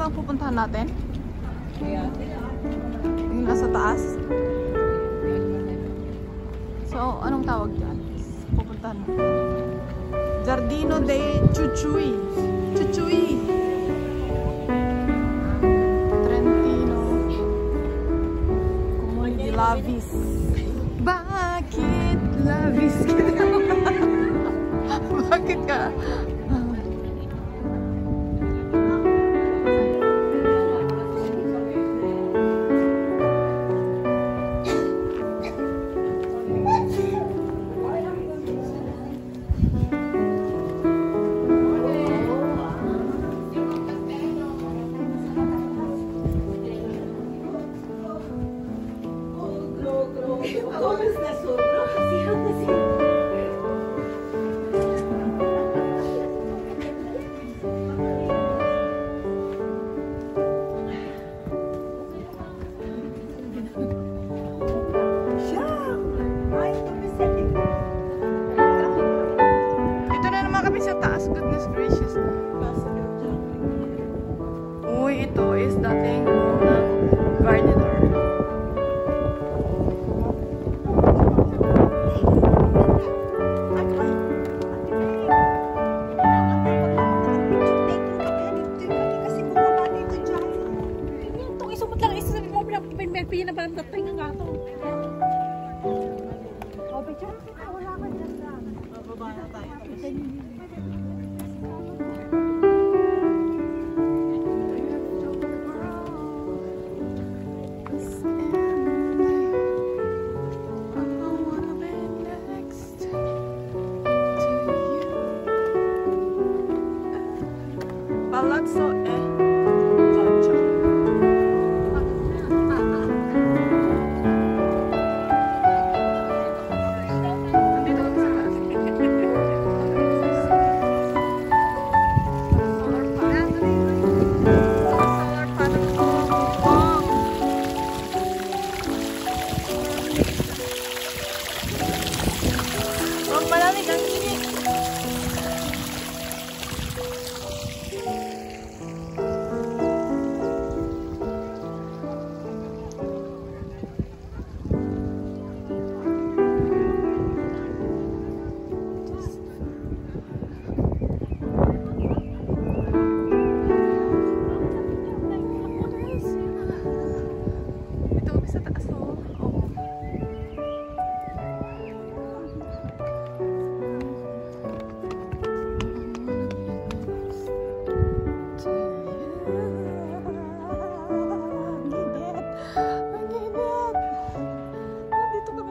ang pupuntahan natin? Yung nasa taas? So, anong tawag dyan? Pupuntahan natin. Giardino dei Chuchuy. Chuchuy. Trentino. Comune di Lavis. Bakit Lavis? Bakit ka? Ito is dating unang gardener. Itong isumot lang, isasabi mo, pinapalap na tayo ng gato. O, picture, wala ka dyan lang. Bababa na tayo. Palazzo e Giorgio. Nandito kami sa taas. Solar panel. Solar panel. Wow. Ang malamig, ang init.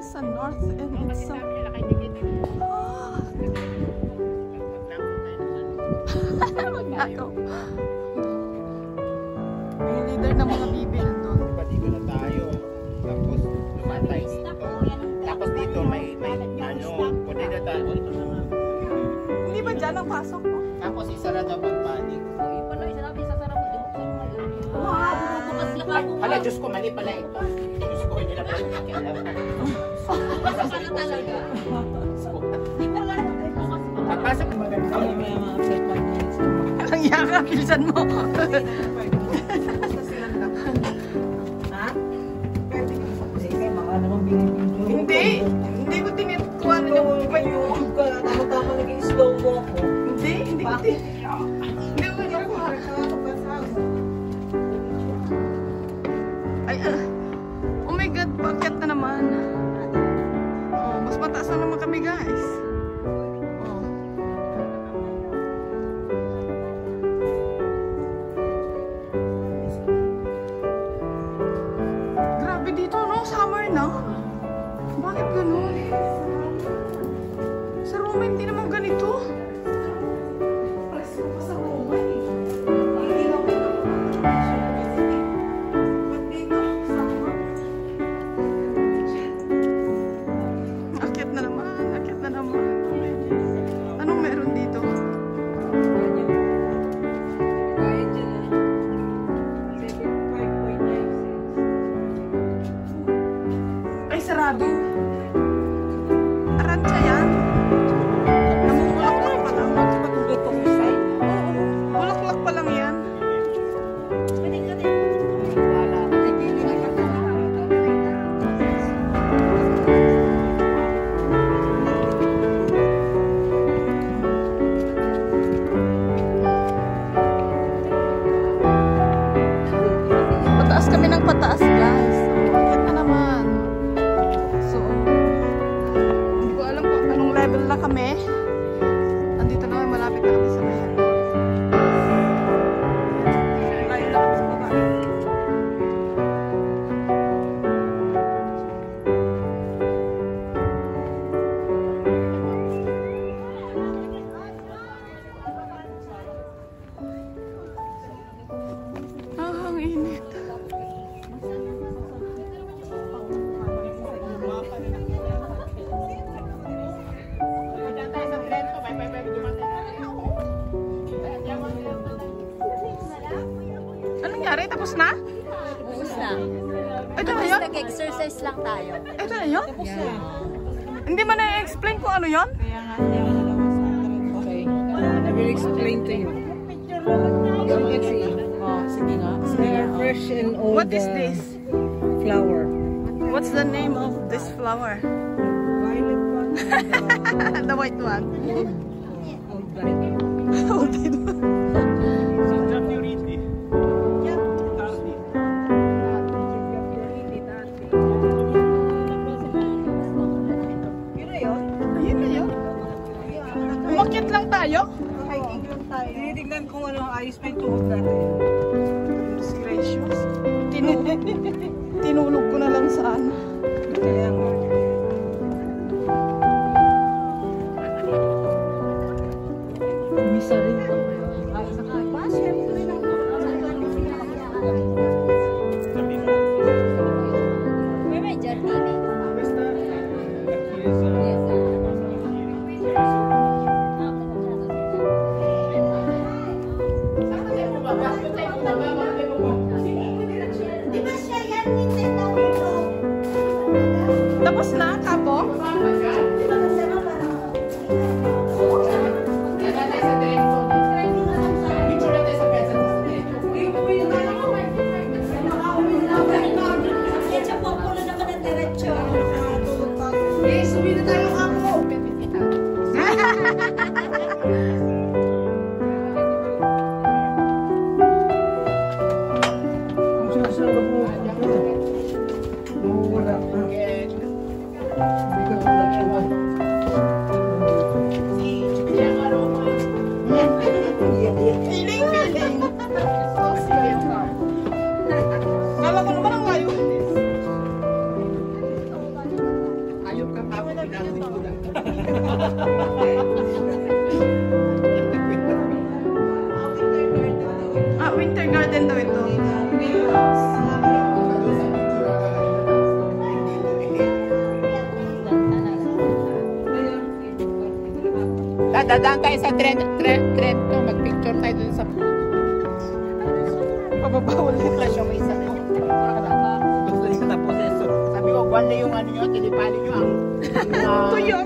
Sa north and it's so magnakaw. May leader ng mga bibi nandun. Dito na tayo. Tapos lumatay dito. Tapos dito may ano, pwede na tayo. Hindi ba dyan ang pasok mo? Tapos isara na pagpanik. Hala, Diyos ko, mali pala ito. Diyos ko, hindi na pala nakialam. Sana talaga. Pagpasok mo maganda. Ang yaka, bilisan mo. Hindi. Hindi ko tinikuha na yung iba yung Tama-tama naging slow mo ako. Hindi ko Hindi ko nakuha. Ay, oh my God, bakit na naman? Oh, mas mataas na naman kami, guys. Oh. Grabe dito, no? Summer na. Bakit ganun? Sa Roma, hindi naman ganito. Sa Roma, eh. Akit na naman. Anong meron dito? Ay, sarado. Aransya yan. Namumulak na yung na kami. Nandito na kami, malapit na kami sa bayan. Layo na kami sa baba. Ang init. Anong nangyari? Tapos na? Tapos na. Ito na yun? Nag-exercise lang tayo. Ito na yun? Hindi mo na-explain kung ano yun? Okay. I will explain to you. You can see. Oh, sige nga. They are fresh and old. What is this? Flower. What's the name of this flower? Violet one. The white one. Old violet. Hold it. Yun na yun. Ayun na yun. Umakyat lang tayo. Hiking lang tayo. Tinitignan kung ano ang ayos pa yung tuhod natin. Goodness gracious. Tinulog ko na lang saan. Kaya nga. Misa rin ito. Tapos na, kapo? Ang sinasarap mo. Wala ka. Feeling. Kala ko naman ang layo. Ayok kang ako, pinansin ko lang. Winter garden daw ito. Dadaan tayo sa trend to, mag-picture tayo dun sa Pababawal nito. flash yung isa. Gusto rin katapos eso. Sabi ko, buwan na yung ano nyo, tinipali nyo ang Tuyo.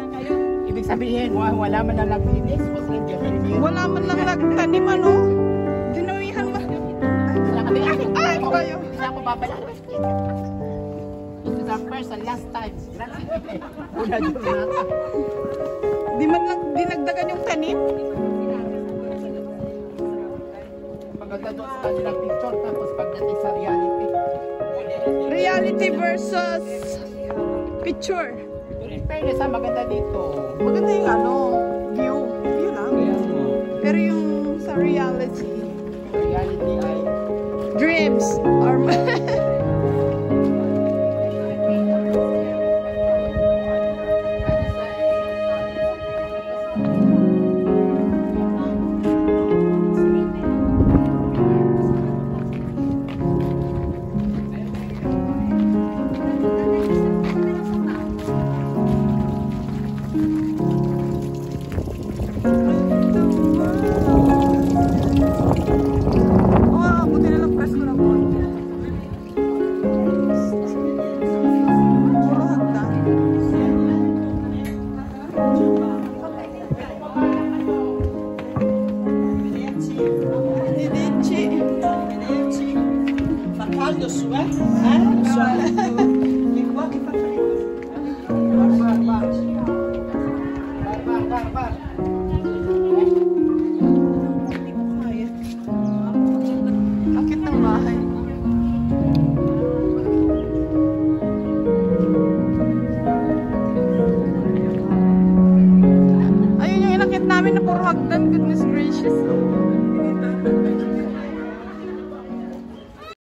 ibig sabihin, wala man na naglinis. Wala man lang nagtanim ano. Dinawihan ba? Ay, kayo. Hindi ako babalik. This is our first and last time. Grazie. Una giornata. Di man lang dinagdagan yung tanim. Pagkata doon sa kanilang picture, tapos pagdating sa reality. Reality versus picture. In fairness, maganda dito. Maganda yung ano, view. View lang. Pero yung sa reality, Reality ay dreams are buti na lang press ko ng konti. Puro hagdan. Medici. Fa caldo su, eh? Di qua che fa freddo. Bar. Akit ng bahay. hagdan